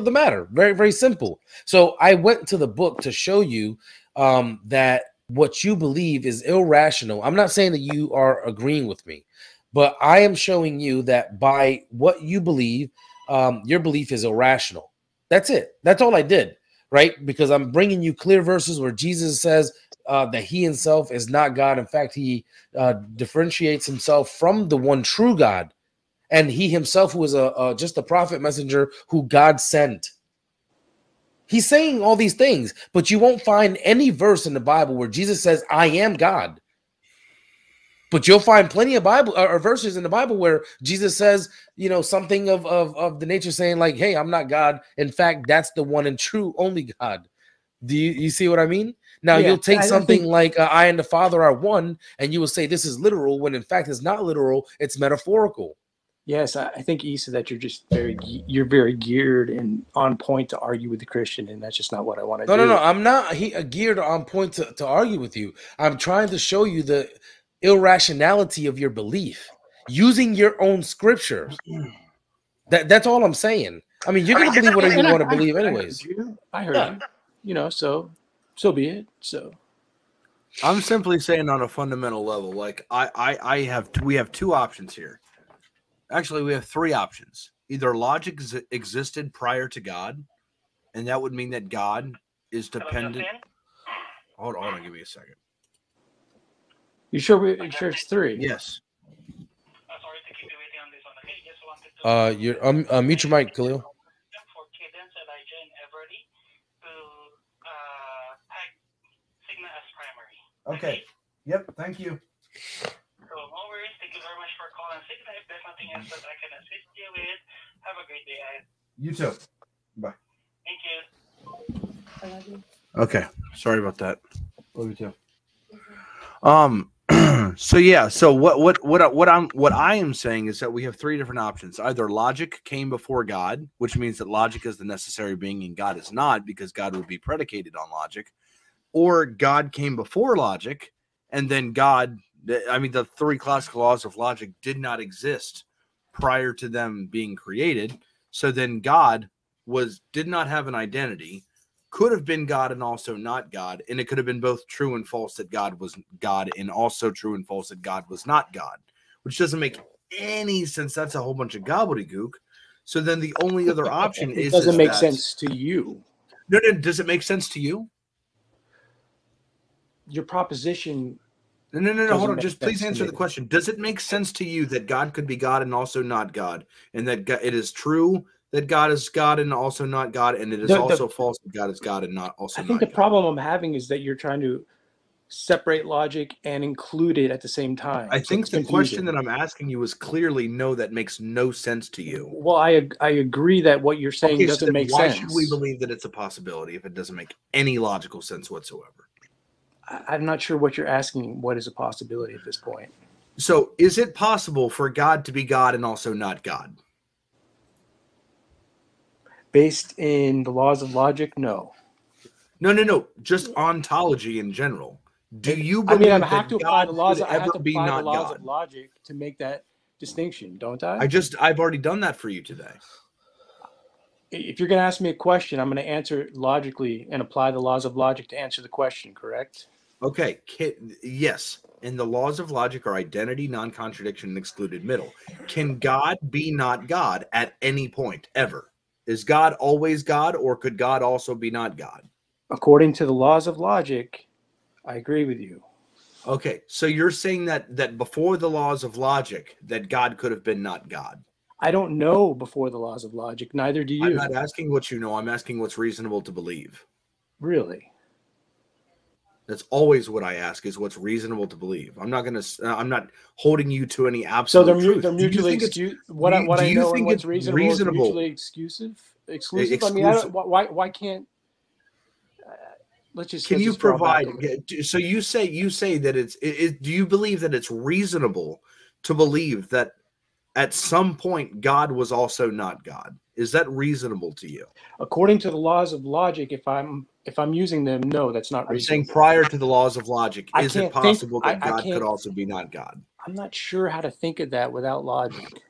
the matter. Very, very simple. So I went to the book to show you that what you believe is irrational. I'm not saying that you are agreeing with me, but I am showing you that by what you believe, your belief is irrational. That's it. That's all I did, right? Because I'm bringing you clear verses where Jesus says that he himself is not God. In fact, he differentiates himself from the one true God. And he himself, who is just a prophet messenger who God sent. He's saying all these things, but you won't find any verse in the Bible where Jesus says, I am God. But you'll find plenty of Bible or verses in the Bible where Jesus says, you know, something of the nature saying like, hey, I'm not God. In fact, that's the one and true only God. Do you see what I mean? Now, Yeah, you'll take something think, like I and the Father are one, and you will say this is literal, when in fact it's not literal, it's metaphorical. Yes, I think, Issa, that you're very geared and on point to argue with the Christian, and that's just not what I want to do. No. I'm not geared on point to argue with you. I'm trying to show you the irrationality of your belief using your own scriptures. That's all I'm saying. I mean, you're gonna believe whatever you want to believe, anyways. I heard you. You know, so be it. So I'm simply saying on a fundamental level, like we have two options here. Actually, we have three options. Either logic existed prior to God, and that would mean that God is dependent. Hold on, give me a second. You sure it's three? Yes. Sorry to keep you waiting on this one. Okay, just wanted to. You're mute your mic, Khalil. For Cadence, Elijah, and Everly to tag Sigma as primary. Okay. Yep. Thank you. So no worries. Thank you very much for calling Sigma. If there's nothing else that I can assist you with, have a great day. You too. Bye. Thank you. I love you. Okay. Sorry about that. Love you too. So yeah, so what I am saying is that we have three different options. Either logic came before God, which means that logic is the necessary being and God is not, because God would be predicated on logic, or God came before logic, and then the three classical laws of logic did not exist prior to them being created. So then God did not have an identity, could have been God and also not God, and it could have been both true and false that God was God, and also true and false that God was not God, which doesn't make any sense. That's a whole bunch of gobbledygook. So then the only other option it doesn't make sense to you. No, does it make sense to you? Your proposition. No. Hold on. Just please answer the question. Does it make sense to you that God could be God and also not God, and that it is true that God is God and also not God, and it is also false that God is God and not also not God? I think the problem I'm having is that you're trying to separate logic and include it at the same time. I think the question that I'm asking you is clearly no, that makes no sense to you. Well, I agree that what you're saying doesn't make sense. Why should we believe that it's a possibility if it doesn't make any logical sense whatsoever? I'm not sure what you're asking. What is a possibility at this point? So is it possible for God to be God and also not God? Based in the laws of logic, no. No. Just ontology in general. Do you believe I have to apply the laws. I have to be apply not the laws God? of logic to make that distinction, don't I? I've already done that for you today. If you're going to ask me a question, I'm going to answer it logically and apply the laws of logic to answer the question, correct? Okay. Yes. And the laws of logic are identity, non-contradiction, and excluded middle. Can God be not God at any point, ever? Is God always God, or could God also be not God? According to the laws of logic, I agree with you. Okay, so you're saying that before the laws of logic, that God could have been not God. I don't know before the laws of logic. Neither do you. I'm not asking what you know. I'm asking what's reasonable to believe. Really? That's always what I ask, is what's reasonable to believe. I'm not holding you to any absolute truth. They're mutually exclusive. What I know and what's reasonable is mutually exclusive. Exclusive. I mean, why can't? Let's just. Can you provide? So you say that do you believe that it's reasonable to believe that at some point God was also not God? Is that reasonable to you? According to the laws of logic, if I'm using them, no, that's not reasonable. I'm saying prior to the laws of logic, is it possible that God could also be not God? I'm not sure how to think of that without logic.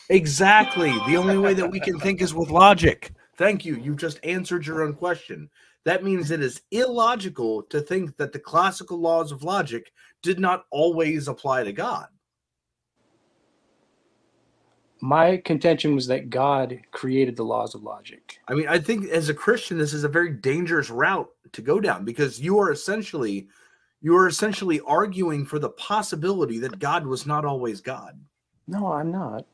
Exactly. The only way that we can think is with logic. Thank you. You just answered your own question. That means it is illogical to think that the classical laws of logic did not always apply to God. My contention was that God created the laws of logic. I mean, I think as a Christian, this is a very dangerous route to go down, because you are essentially arguing for the possibility that God was not always God. No, I'm not.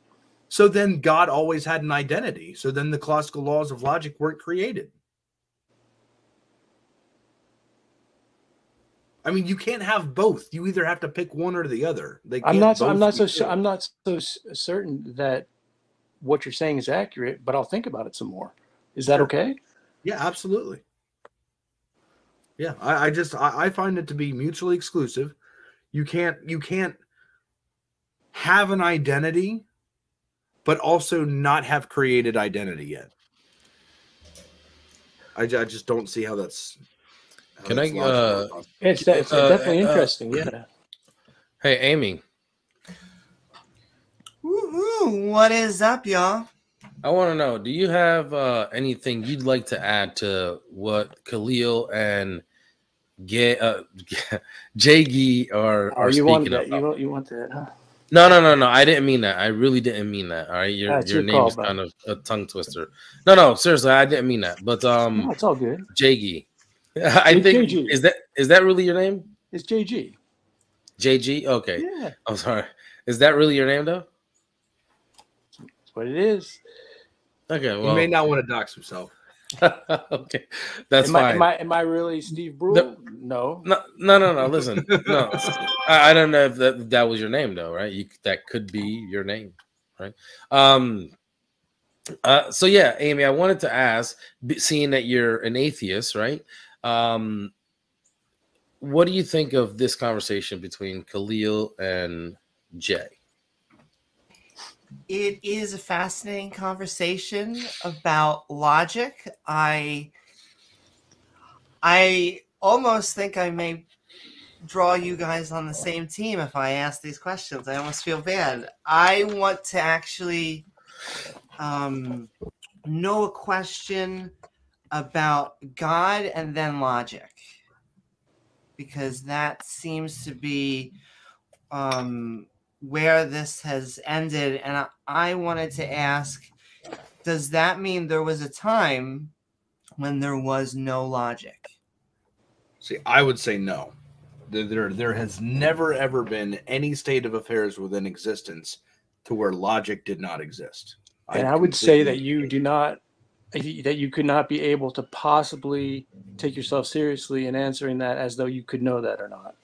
So then God always had an identity. So then the classical laws of logic weren't created. I mean, you can't have both. You either have to pick one or the other. I'm not so certain that what you're saying is accurate, but I'll think about it some more. Is that okay? Yeah, absolutely. Yeah, I find it to be mutually exclusive. You can't have an identity, but also not have created identity yet. I just don't see how that's. Can I? It's definitely interesting. Yeah. Hey, Amy. Woohoo! What is up, y'all? I want to know, do you have anything you'd like to add to what Khalil and Jaggy are speaking about? You want that, huh? No. I didn't mean that. I really didn't mean that. All right, your name is kind of a tongue twister. No, seriously, I didn't mean that. But no, it's all good. Jaggy, I think JG. is that really your name? It's JG. JG. Okay. Yeah. I'm sorry. Is that really your name though? That's what it is. Okay. Well, he may not want to dox himself. Okay, that's fine. Am I really Steve Brule? No. Listen, no, I don't know if that was your name though, right? That could be your name, right? So yeah, Amy, I wanted to ask, seeing that you're an atheist, right? What do you think of this conversation between Khalil and Jay? It is a fascinating conversation about logic. I almost think I may draw you guys on the same team if I ask these questions. I almost feel bad. I want to actually know a question about God and then logic, because that seems to be where this has ended. And I wanted to ask, does that mean there was a time when there was no logic? See, I would say no. There has never, ever been any state of affairs within existence to where logic did not exist. And I would say that you could not be able to possibly take yourself seriously in answering that as though you could know that or not.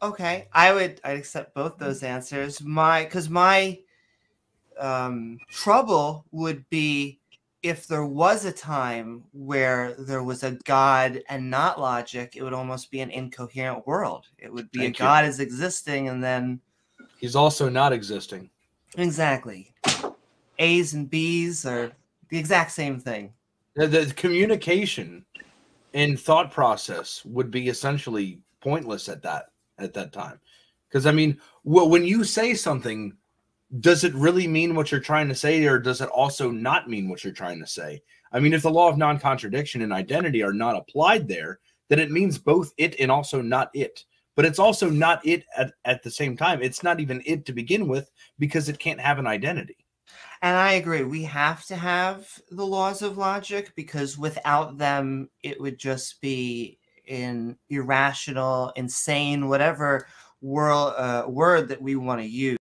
Okay, I'd accept both those answers. My trouble would be if there was a time where there was a God and not logic. It would almost be an incoherent world. It would be God is existing and then he's also not existing. Exactly. A's and B's are the exact same thing. The communication and thought process would be essentially pointless at that time. Because, I mean, when you say something, does it really mean what you're trying to say, or does it also not mean what you're trying to say? I mean, if the law of non-contradiction and identity are not applied there, then it means both it and also not it. But it's also not it at the same time. It's not even it to begin with, because it can't have an identity. And I agree. We have to have the laws of logic, because without them, it would just be an irrational, insane, whatever word that we want to use.